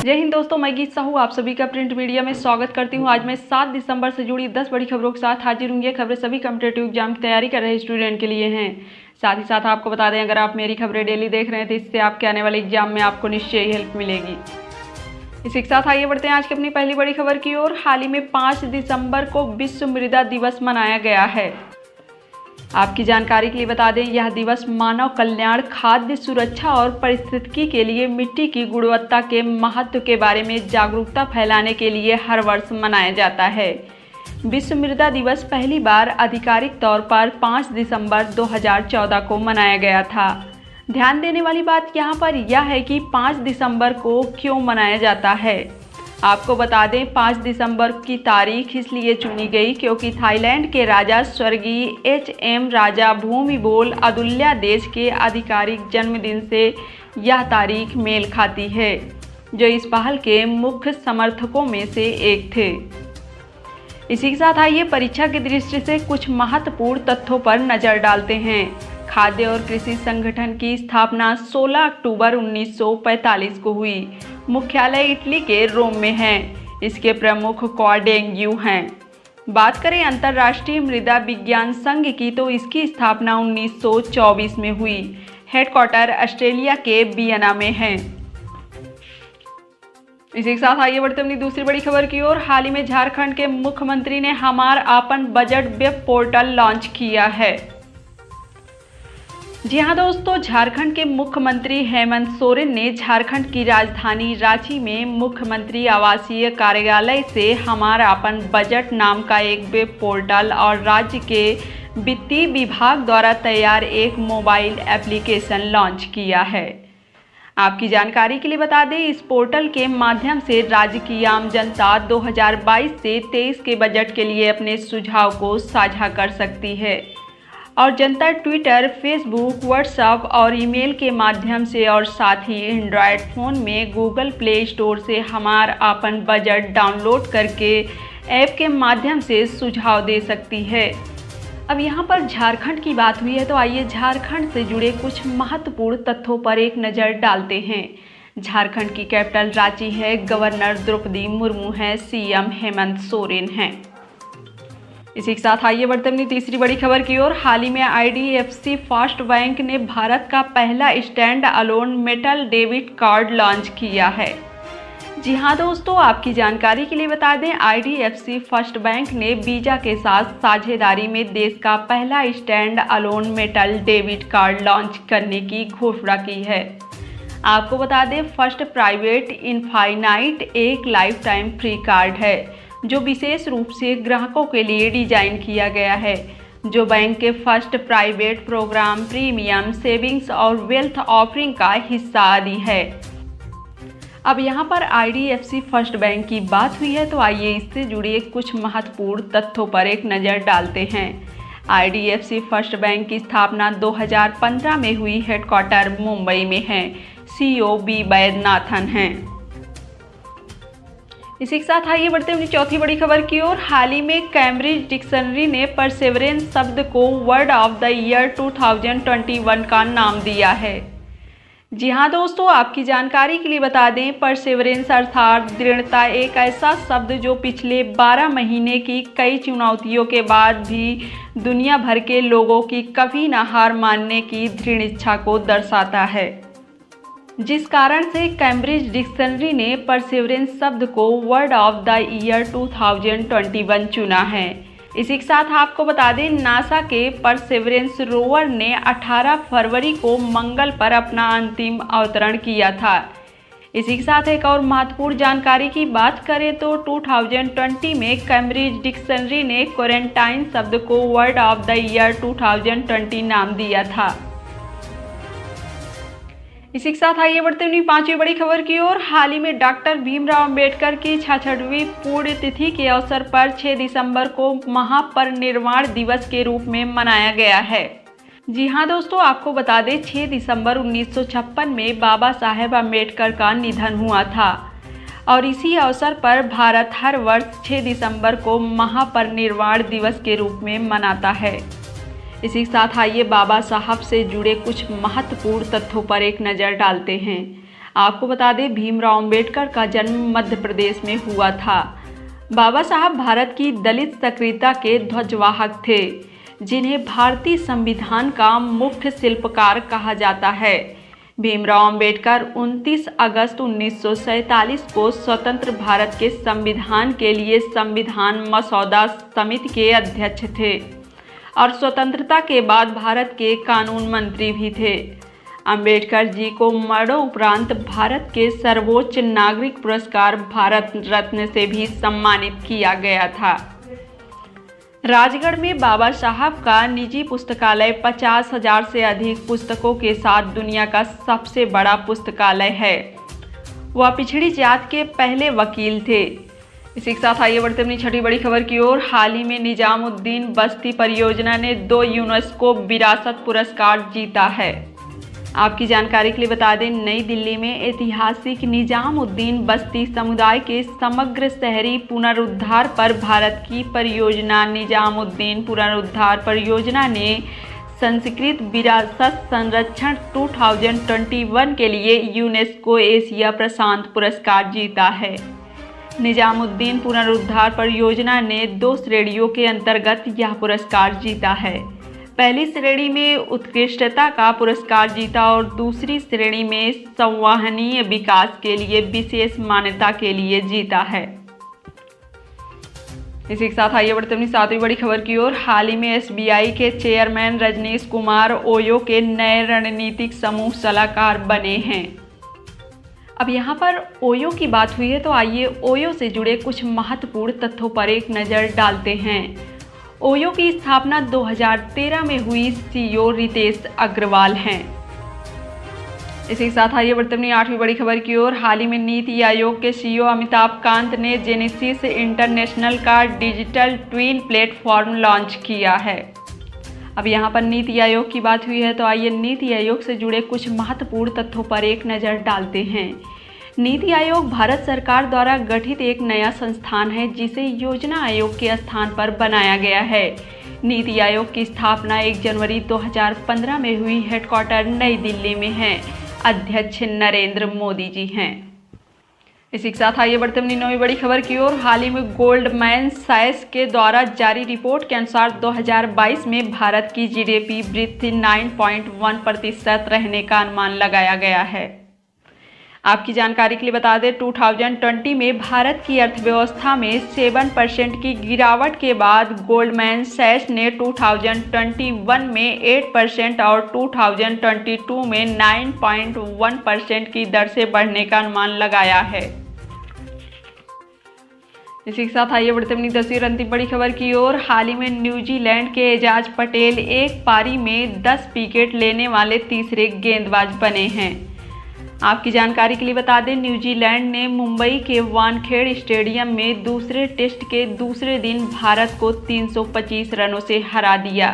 जय हिंद दोस्तों, मैं गीत साहू आप सभी का प्रिंट मीडिया में स्वागत करती हूं। आज मैं 7 दिसंबर से जुड़ी 10 बड़ी खबरों के साथ हाजिर हूं। ये खबरें सभी कॉम्पिटेटिव एग्जाम की तैयारी कर रहे स्टूडेंट के लिए हैं। साथ ही साथ आपको बता दें, अगर आप मेरी खबरें डेली देख रहे हैं तो इससे आपके आने वाले एग्जाम में आपको निश्चय ही हेल्प मिलेगी। इसी के साथ आइए बढ़ते हैं आज की अपनी पहली बड़ी खबर की ओर। हाल ही में 5 दिसंबर को विश्व मृदा दिवस मनाया गया है। आपकी जानकारी के लिए बता दें, यह दिवस मानव कल्याण, खाद्य सुरक्षा और पारिस्थितिकी के लिए मिट्टी की गुणवत्ता के महत्व के बारे में जागरूकता फैलाने के लिए हर वर्ष मनाया जाता है। विश्व मृदा दिवस पहली बार आधिकारिक तौर पर 5 दिसंबर 2014 को मनाया गया था। ध्यान देने वाली बात यहाँ पर यह है कि 5 दिसंबर को क्यों मनाया जाता है। आपको बता दें, 5 दिसंबर की तारीख इसलिए चुनी गई क्योंकि थाईलैंड के राजा स्वर्गीय HM राजा भूमिबोल अदुल्यादेश के आधिकारिक जन्मदिन से यह तारीख मेल खाती है, जो इस पहल के मुख्य समर्थकों में से एक थे। इसी के साथ आइए परीक्षा की दृष्टि से कुछ महत्वपूर्ण तथ्यों पर नजर डालते हैं। खाद्य और कृषि संगठन की स्थापना 16 अक्टूबर 1945 को हुई। मुख्यालय इटली के रोम में है। इसके प्रमुख कॉर्डेंग्यू हैं। बात करें अंतर्राष्ट्रीय मृदा विज्ञान संघ की तो इसकी स्थापना 1924 में हुई। हेडक्वार्टर ऑस्ट्रेलिया के वियना में है। इसी के साथ आइए बढ़ते अपनी दूसरी बड़ी खबर की ओर। हाल ही में झारखंड के मुख्यमंत्री ने हमार आपन बजट वेब पोर्टल लॉन्च किया है। जी हाँ दोस्तों, झारखंड के मुख्यमंत्री हेमंत सोरेन ने झारखंड की राजधानी रांची में मुख्यमंत्री आवासीय कार्यालय से हमार आपन बजट नाम का एक वेब पोर्टल और राज्य के वित्तीय विभाग द्वारा तैयार एक मोबाइल एप्लीकेशन लॉन्च किया है। आपकी जानकारी के लिए बता दें, इस पोर्टल के माध्यम से राज्य की आम जनता 2022 से 23 के बजट के लिए अपने सुझाव को साझा कर सकती है और जनता ट्विटर, फेसबुक, व्हाट्सएप और ईमेल के माध्यम से और साथ ही एंड्रॉयड फ़ोन में गूगल प्ले स्टोर से हमार आपन बजट डाउनलोड करके ऐप के माध्यम से सुझाव दे सकती है। अब यहाँ पर झारखंड की बात हुई है तो आइए झारखंड से जुड़े कुछ महत्वपूर्ण तथ्यों पर एक नज़र डालते हैं। झारखंड की कैपिटल रांची है, गवर्नर द्रौपदी मुर्मू है, CM हेमंत सोरेन हैं। इसी के साथ आइए बढ़ते अपनी तीसरी बड़ी खबर की ओर। हाल ही में IDFC फर्स्ट बैंक ने भारत का पहला stand alone metal debit card launch किया है। जी हाँ दोस्तों, आपकी जानकारी के लिए बता दें, IDFC फर्स्ट बैंक ने वीजा के साथ साझेदारी में देश का पहला stand alone metal debit card launch करने की घोषणा की है। आपको बता दें, फर्स्ट प्राइवेट इनफाइनाइट एक लाइफ टाइम फ्री कार्ड है जो विशेष रूप से ग्राहकों के लिए डिजाइन किया गया है, जो बैंक के first private program, premium, savings और वेल्थ ऑफरिंग का हिस्सा आदि है। अब यहाँ पर IDFC फर्स्ट बैंक की बात हुई है तो आइए इससे जुड़े कुछ महत्वपूर्ण तथ्यों पर एक नज़र डालते हैं। IDFC फर्स्ट बैंक की स्थापना 2015 में हुई। हेडक्वार्टर मुंबई में है। CEO B वैद्यनाथन हैं। इसी के साथ आइए बढ़ते हैं अपनी चौथी बड़ी खबर की ओर। हाल ही में कैम्ब्रिज डिक्शनरी ने परसेवरेंस शब्द को वर्ड ऑफ द ईयर 2021 का नाम दिया है। जी हाँ दोस्तों, आपकी जानकारी के लिए बता दें, परसेवरेंस अर्थात दृढ़ता एक ऐसा शब्द जो पिछले 12 महीने की कई चुनौतियों के बाद भी दुनिया भर के लोगों की कभी न हार मानने की दृढ़ इच्छा को दर्शाता है, जिस कारण से कैम्ब्रिज डिक्शनरी ने परसेवरेंस शब्द को वर्ड ऑफ द ईयर 2021 चुना है। इसी के साथ आपको बता दें, नासा के परसेवरेंस रोवर ने 18 फरवरी को मंगल पर अपना अंतिम अवतरण किया था। इसी के साथ एक और महत्वपूर्ण जानकारी की बात करें तो 2020 में कैम्ब्रिज डिक्शनरी ने क्वारंटाइन शब्द को वर्ड ऑफ द ईयर 2020 नाम दिया था। इसी के साथ आइए बढ़ते हुए पांचवी बड़ी खबर की ओर। हाल ही में डॉक्टर भीमराव अंबेडकर की 66वीं पुण्यतिथि के अवसर पर 6 दिसंबर को महापरिनिर्वाण दिवस के रूप में मनाया गया है। जी हाँ दोस्तों, आपको बता दें, 6 दिसंबर 1956 में बाबा साहेब अंबेडकर का निधन हुआ था और इसी अवसर पर भारत हर वर्ष 6 दिसंबर को महापरिनिर्वाण दिवस के रूप में मनाता है। इसी के साथ आइए बाबा साहब से जुड़े कुछ महत्वपूर्ण तथ्यों पर एक नज़र डालते हैं। आपको बता दें, भीमराव अंबेडकर का जन्म मध्य प्रदेश में हुआ था। बाबा साहब भारत की दलित सक्रियता के ध्वजवाहक थे, जिन्हें भारतीय संविधान का मुख्य शिल्पकार कहा जाता है। भीमराव अंबेडकर 29 अगस्त 1947 को स्वतंत्र भारत के संविधान के लिए संविधान मसौदा समिति के अध्यक्ष थे और स्वतंत्रता के बाद भारत के कानून मंत्री भी थे। अंबेडकर जी को मरणोपरांत भारत के सर्वोच्च नागरिक पुरस्कार भारत रत्न से भी सम्मानित किया गया था। राजगढ़ में बाबा साहब का निजी पुस्तकालय 50,000 से अधिक पुस्तकों के साथ दुनिया का सबसे बड़ा पुस्तकालय है। वह पिछड़ी जात के पहले वकील थे। इसी के साथ आइए बढ़ते अपनी छठी बड़ी खबर की ओर। हाल ही में निजामुद्दीन बस्ती परियोजना ने 2 यूनेस्को विरासत पुरस्कार जीता है। आपकी जानकारी के लिए बता दें, नई दिल्ली में ऐतिहासिक निजामुद्दीन बस्ती समुदाय के समग्र शहरी पुनरुद्धार पर भारत की परियोजना निजामुद्दीन पुनरुद्धार परियोजना ने संस्कृत विरासत संरक्षण 2021 के लिए यूनेस्को एशिया प्रशांत पुरस्कार जीता है। निजामुद्दीन पुनरुद्धार परियोजना ने 2 श्रेणियों के अंतर्गत यह पुरस्कार जीता है। पहली श्रेणी में उत्कृष्टता का पुरस्कार जीता और दूसरी श्रेणी में संवहनीय विकास के लिए विशेष मान्यता के लिए जीता है। इसी के साथ आइए बढ़ते अपनी 7वीं बड़ी खबर की ओर। हाल ही में एसबीआई के चेयरमैन रजनीश कुमार ओयो के नए रणनीतिक समूह सलाहकार बने हैं। अब यहाँ पर ओयो की बात हुई है, तो आइए ओयो से जुड़े कुछ महत्वपूर्ण तथ्यों पर एक नज़र डालते हैं। ओयो की स्थापना 2013 में हुई। सीईओ रितेश अग्रवाल हैं। इसी के साथ आइए बढ़ते अपनी 8वीं बड़ी खबर की ओर। हाल ही में नीति आयोग के सीईओ अमिताभ कांत ने जेनेसिस इंटरनेशनल का डिजिटल ट्विन प्लेटफॉर्म लॉन्च किया है। अब यहाँ पर नीति आयोग की बात हुई है, तो आइए नीति आयोग से जुड़े कुछ महत्वपूर्ण तथ्यों पर एक नज़र डालते हैं। नीति आयोग भारत सरकार द्वारा गठित एक नया संस्थान है, जिसे योजना आयोग के स्थान पर बनाया गया है। नीति आयोग की स्थापना 1 जनवरी 2015 में हुई। हेडक्वार्टर नई दिल्ली में है। अध्यक्ष नरेंद्र मोदी जी हैं। इसी के साथ आइए बढ़ते अपनी 9वीं बड़ी खबर की ओर। हाल ही में गोल्डमैन सैक्स के द्वारा जारी रिपोर्ट के अनुसार 2022 में भारत की जीडीपी वृद्धि 9.1% रहने का अनुमान लगाया गया है। आपकी जानकारी के लिए बता दें, 2020 में भारत की अर्थव्यवस्था में 7% की गिरावट के बाद गोल्डमैन सैक्स ने 2021 में 8% और 2022 में 9.1% की दर से बढ़ने का अनुमान लगाया है। इसी के साथ आइए बढ़ते अपनी 10वीं और अंतिम बड़ी खबर की ओर। हाल ही में न्यूजीलैंड के एजाज पटेल एक पारी में 10 विकेट लेने वाले तीसरे गेंदबाज बने हैं। आपकी जानकारी के लिए बता दें, न्यूजीलैंड ने मुंबई के वानखेड़े स्टेडियम में दूसरे टेस्ट के दूसरे दिन भारत को 325 रनों से हरा दिया।